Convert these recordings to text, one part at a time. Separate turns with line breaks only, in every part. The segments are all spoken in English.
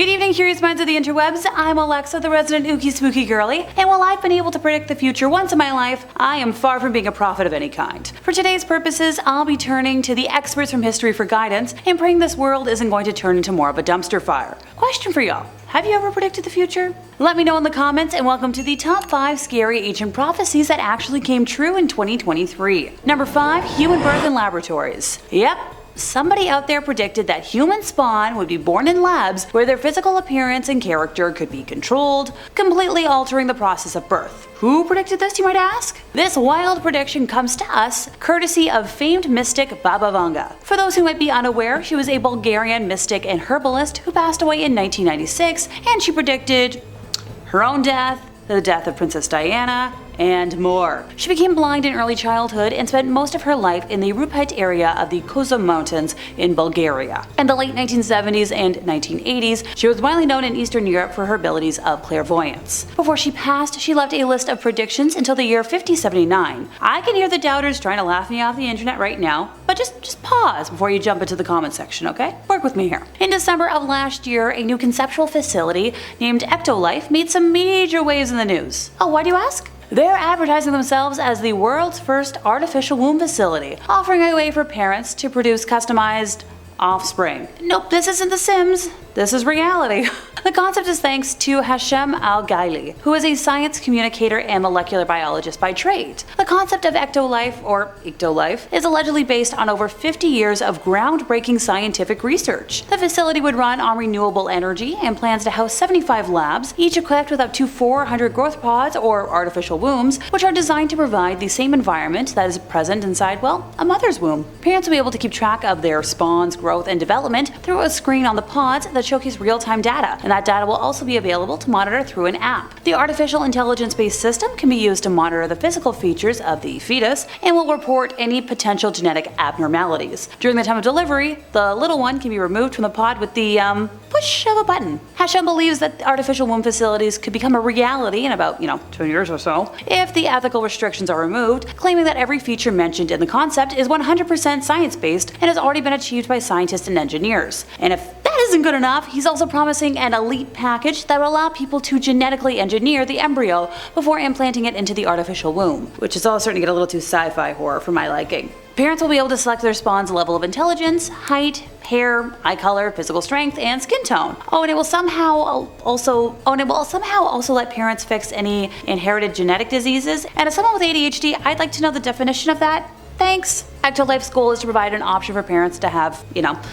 Good evening, curious minds of the interwebs. I'm Alexa, the resident ooky spooky girly, and while I've been able to predict the future once in my life, I am far from being a prophet of any kind. For today's purposes, I'll be turning to the experts from history for guidance and praying this world isn't going to turn into more of a dumpster fire. Question for y'all. Have you ever predicted the future? Let me know in the comments, and welcome to the top 5 scary ancient prophecies that actually came true in 2023. Number 5. Human birth in laboratories. Yep. Somebody out there predicted that human spawn would be born in labs where their physical appearance and character could be controlled, completely altering the process of birth. Who predicted this, you might ask? This wild prediction comes to us courtesy of famed mystic Baba Vanga. For those who might be unaware, she was a Bulgarian mystic and herbalist who passed away in 1996, and she predicted her own death, the death of Princess Diana, and more. She became blind in early childhood and spent most of her life in the Rupite area of the Kozum Mountains in Bulgaria. In the late 1970s and 1980s, she was widely known in Eastern Europe for her abilities of clairvoyance. Before she passed, she left a list of predictions until the year 5079. I can hear the doubters trying to laugh me off the internet right now, but just pause before you jump into the comment section, okay? Work with me here. In December of last year, a new conceptual facility named Ectolife made some major waves in the news. Oh, why do you ask? They're advertising themselves as the world's first artificial womb facility, offering a way for parents to produce customized offspring. Nope, this isn't The Sims. This is reality. The concept is thanks to Hashem Al-Ghaili, who is a science communicator and molecular biologist by trade. The concept of Ectolife, or Ectolife, is allegedly based on over 50 years of groundbreaking scientific research. The facility would run on renewable energy and plans to house 75 labs, each equipped with up to 400 growth pods or artificial wombs, which are designed to provide the same environment that is present inside, well, a mother's womb. Parents will be able to keep track of their spawn's growth and development through a screen on the pods that showcase real-time data, and that data will also be available to monitor through an app. The artificial intelligence-based system can be used to monitor the physical features of the fetus and will report any potential genetic abnormalities. During the time of delivery, the little one can be removed from the pod with the push of a button. Hashem believes that artificial womb facilities could become a reality in about, 2 years or so, if the ethical restrictions are removed, claiming that every feature mentioned in the concept is 100% science-based and has already been achieved by scientists and engineers. And if that isn't good enough, he's also promising an elite package that will allow people to genetically engineer the embryo before implanting it into the artificial womb, which is all starting to get a little too sci-fi horror for my liking. Parents will be able to select their spawn's level of intelligence, height, hair, eye color, physical strength, and skin tone. And it will somehow also let parents fix any inherited genetic diseases. And as someone with ADHD, I'd like to know the definition of that. Thanks. Ectolife's goal is to provide an option for parents to have,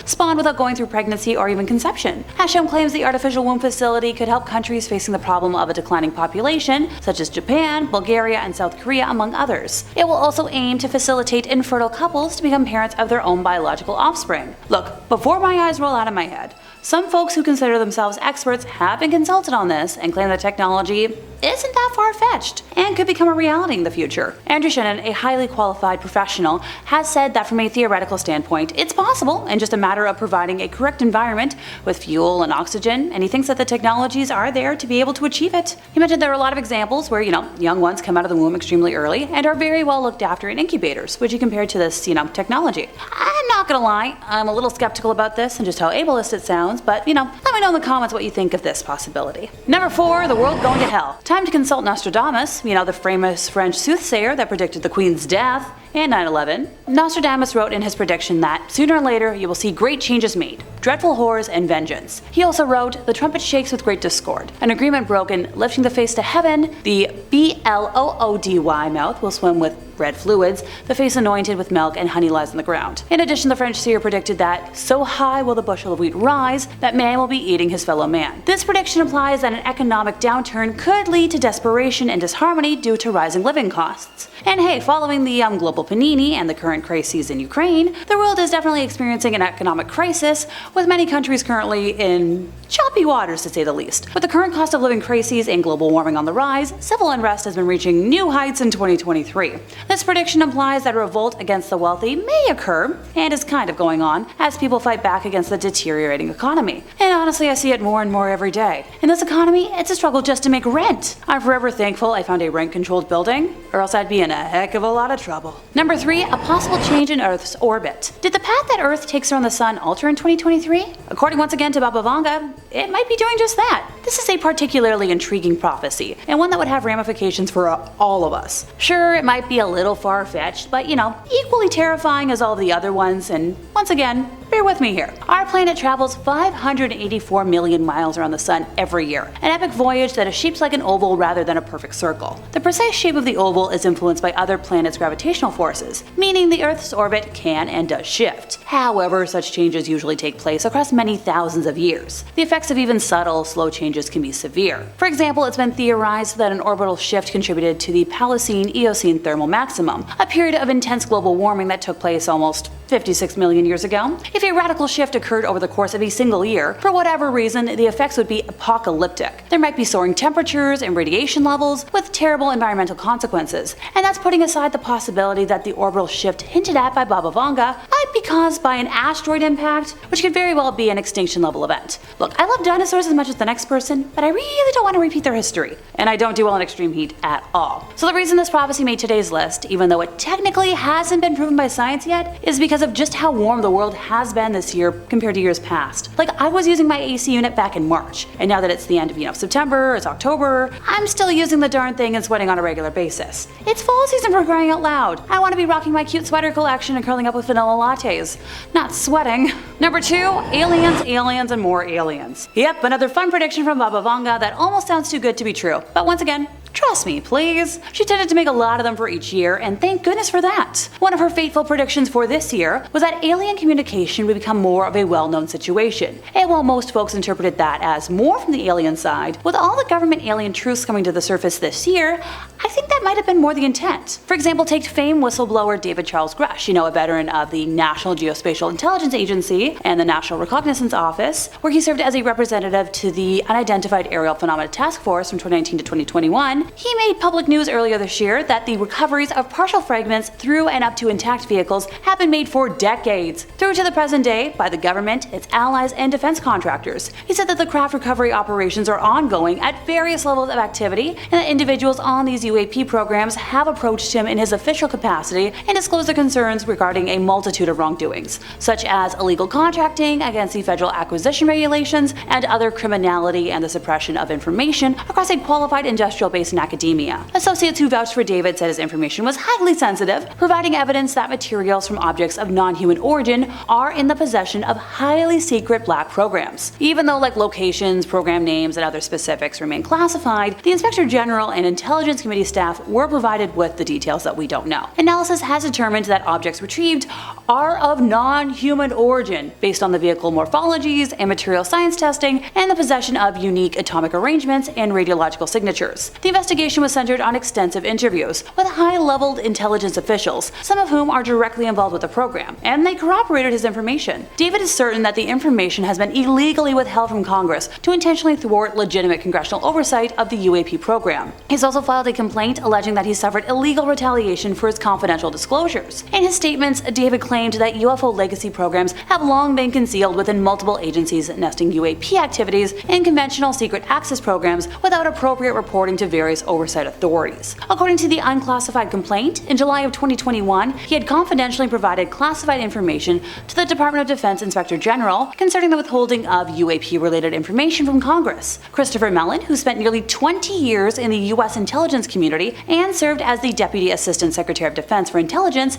spawn without going through pregnancy or even conception. Hashem claims the artificial womb facility could help countries facing the problem of a declining population, such as Japan, Bulgaria, and South Korea, among others. It will also aim to facilitate infertile couples to become parents of their own biological offspring. Look, before my eyes roll out of my head, some folks who consider themselves experts have been consulted on this and claim that technology isn't that far-fetched and could become a reality in the future. Andrew Shannon, a highly qualified professional, has said that from a theoretical standpoint, it's possible and just a matter of providing a correct environment with fuel and oxygen, and he thinks that the technologies are there to be able to achieve it. He mentioned there are a lot of examples where, young ones come out of the womb extremely early and are very well looked after in incubators, which he compared to this, technology. I'm not gonna lie, I'm a little skeptical about this and just how ableist it sounds, but, let me know in the comments what you think of this possibility. Number 4, the world going to hell. Time to consult Nostradamus, the famous French soothsayer that predicted the Queen's death and 9/11. Nostradamus wrote in his prediction that sooner or later you will see great changes made, dreadful horrors and vengeance. He also wrote, "The trumpet shakes with great discord, an agreement broken, lifting the face to heaven, the bloody mouth will swim with red fluids, the face anointed with milk and honey lies on the ground." In addition, the French seer predicted that so high will the bushel of wheat rise that man will be eating his fellow man. This prediction implies that an economic downturn could lead to desperation and disharmony due to rising living costs. And hey, following the global panini and the current crises in Ukraine, the world is definitely experiencing an economic crisis, with many countries currently in choppy waters to say the least. With the current cost of living crises and global warming on the rise, civil unrest has been reaching new heights in 2023. This prediction implies that a revolt against the wealthy may occur, and is kind of going on, as people fight back against the deteriorating economy. And honestly, I see it more and more every day. In this economy, it's a struggle just to make rent. I'm forever thankful I found a rent-controlled building, or else I'd be in a heck of a lot of trouble. Number 3, a possible change in Earth's orbit. Did the path that Earth takes around the sun alter in 2023? According once again to Baba Vanga, it might be doing just that. This is a particularly intriguing prophecy, and one that would have ramifications for all of us. Sure, it might be a little far-fetched, but equally terrifying as all the other ones, and once again, bear with me here. Our planet travels 584 million miles around the sun every year, an epic voyage that is shaped like an oval rather than a perfect circle. The precise shape of the oval is influenced by other planets' gravitational forces, meaning the Earth's orbit can and does shift. However, such changes usually take place across many thousands of years. The effects of even subtle, slow changes can be severe. For example, it's been theorized that an orbital shift contributed to the Paleocene-Eocene thermal maximum, a period of intense global warming that took place almost 56 million years ago. If a radical shift occurred over the course of a single year, for whatever reason, the effects would be apocalyptic. There might be soaring temperatures and radiation levels with terrible environmental consequences, and that's putting aside the possibility that the orbital shift hinted at by Baba Vanga might be caused by an asteroid impact, which could very well be an extinction level event. Look, I love dinosaurs as much as the next person, but I really don't want to repeat their history, and I don't do well in extreme heat at all. So the reason this prophecy made today's list, even though it technically hasn't been proven by science yet, is because of just how warm the world has been this year compared to years past. Like, I was using my AC unit back in March, and now that it's the end of September, it's October, I'm still using the darn thing and sweating on a regular basis. It's fall season for crying out loud. I want to be rocking my cute sweater collection and curling up with vanilla lattes, not sweating. Number 2, aliens, aliens, and more aliens. Yep, another fun prediction from Baba Vanga that almost sounds too good to be true, but once again, trust me, please. She tended to make a lot of them for each year, and thank goodness for that. One of her fateful predictions for this year was that alien communication would become more of a well-known situation. And while most folks interpreted that as more from the alien side, with all the government alien truths coming to the surface this year, I think that might have been more the intent. For example, take famed whistleblower David Charles Grush, a veteran of the National Geospatial Intelligence Agency and the National Reconnaissance Office, where he served as a representative to the Unidentified Aerial Phenomena Task Force from 2019 to 2021. He made public news earlier this year that the recoveries of partial fragments through and up to intact vehicles have been made for decades, through to the present day, by the government, its allies, and defense contractors. He said that the craft recovery operations are ongoing at various levels of activity, and that individuals on these UAP programs have approached him in his official capacity and disclosed their concerns regarding a multitude of wrongdoings, such as illegal contracting against the federal acquisition regulations and other criminality and the suppression of information across a qualified industrial base in academia. Associates who vouched for David said his information was highly sensitive, providing evidence that materials from objects of non-human origin are in the possession of highly secret black programs. Even though locations, program names, and other specifics remain classified, the Inspector General and Intelligence Committee staff were provided with the details that we don't know. Analysis has determined that objects retrieved are of non-human origin, based on the vehicle morphologies and material science testing, and the possession of unique atomic arrangements and radiological signatures. The investigation was centered on extensive interviews with high-leveled intelligence officials, some of whom are directly involved with the program, and they corroborated his information. David is certain that the information has been illegally withheld from Congress to intentionally thwart legitimate congressional oversight of the UAP program. He's also filed a complaint alleging that he suffered illegal retaliation for his confidential disclosures. In his statements, David claimed that UFO legacy programs have long been concealed within multiple agencies nesting UAP activities in conventional secret access programs without appropriate reporting to various oversight authorities. According to the unclassified complaint, in July of 2021, he had confidentially provided classified information to the Department of Defense Inspector General concerning the withholding of UAP-related information from Congress. Christopher Mellon, who spent nearly 20 years in the U.S. intelligence community and served as the Deputy Assistant Secretary of Defense for Intelligence,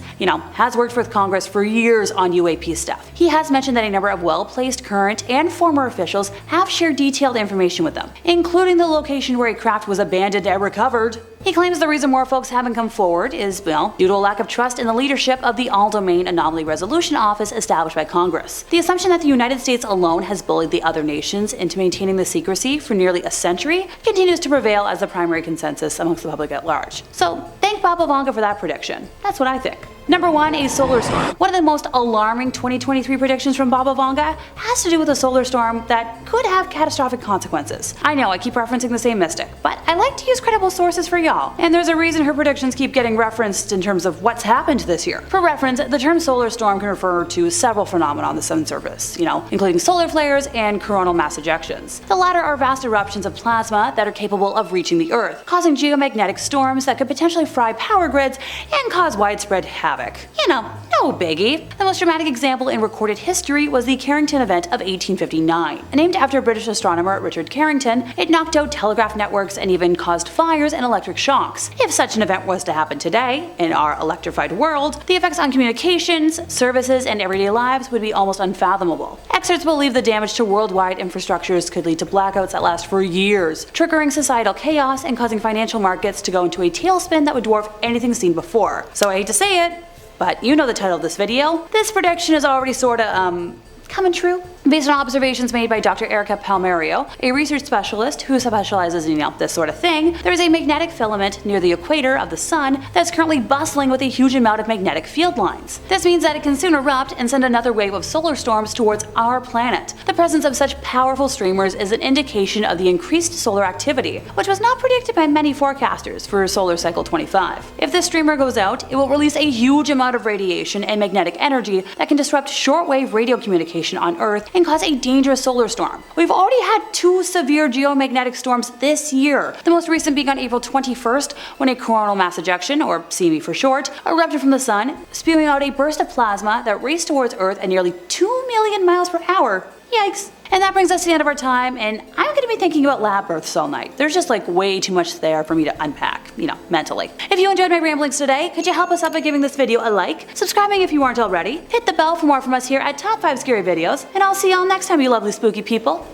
has worked with Congress for years on UAP stuff. He has mentioned that a number of well-placed current and former officials have shared detailed information with them, including the location where a craft was abandoned and recovered. He claims the reason more folks haven't come forward is, due to a lack of trust in the leadership of the All-Domain Anomaly Resolution Office established by Congress. The assumption that the United States alone has bullied the other nations into maintaining the secrecy for nearly a century continues to prevail as the primary consensus amongst the public at large. So, thank Baba Vanga for that prediction. That's what I think. Number 1. A solar storm. One of the most alarming 2023 predictions from Baba Vanga has to do with a solar storm that could have catastrophic consequences. I know I keep referencing the same mystic, but I like to use credible sources for y'all, and there's a reason her predictions keep getting referenced in terms of what's happened this year. For reference, the term solar storm can refer to several phenomena on the sun's surface, including solar flares and coronal mass ejections. The latter are vast eruptions of plasma that are capable of reaching the Earth, causing geomagnetic storms that could potentially fry power grids and cause widespread havoc. No biggie. The most dramatic example in recorded history was the Carrington event of 1859. Named after British astronomer Richard Carrington, it knocked out telegraph networks and even caused fires and electric shocks. If such an event was to happen today, in our electrified world, the effects on communications, services, and everyday lives would be almost unfathomable. Experts believe the damage to worldwide infrastructures could lead to blackouts that last for years, triggering societal chaos and causing financial markets to go into a tailspin that would dwarf anything seen before. So I hate to say it, but you know the title of this video. This prediction is already sorta, coming true. Based on observations made by Dr. Erica Palmerio, a research specialist who specializes in this sort of thing, there is a magnetic filament near the equator of the sun that's currently bustling with a huge amount of magnetic field lines. This means that it can soon erupt and send another wave of solar storms towards our planet. The presence of such powerful streamers is an indication of the increased solar activity, which was not predicted by many forecasters for solar cycle 25. If this streamer goes out, it will release a huge amount of radiation and magnetic energy that can disrupt shortwave radio communication on Earth and cause a dangerous solar storm. We've already had 2 severe geomagnetic storms this year, the most recent being on April 21st when a coronal mass ejection, or CME for short, erupted from the sun, spewing out a burst of plasma that raced towards Earth at nearly 2 million miles per hour. Yikes. And that brings us to the end of our time, and I'm going to be thinking about lab births all night. There's just way too much there for me to unpack, mentally. If you enjoyed my ramblings today, could you help us out by giving this video a like, subscribing if you aren't already, hit the bell for more from us here at Top 5 Scary Videos, and I'll see y'all next time, you lovely spooky people.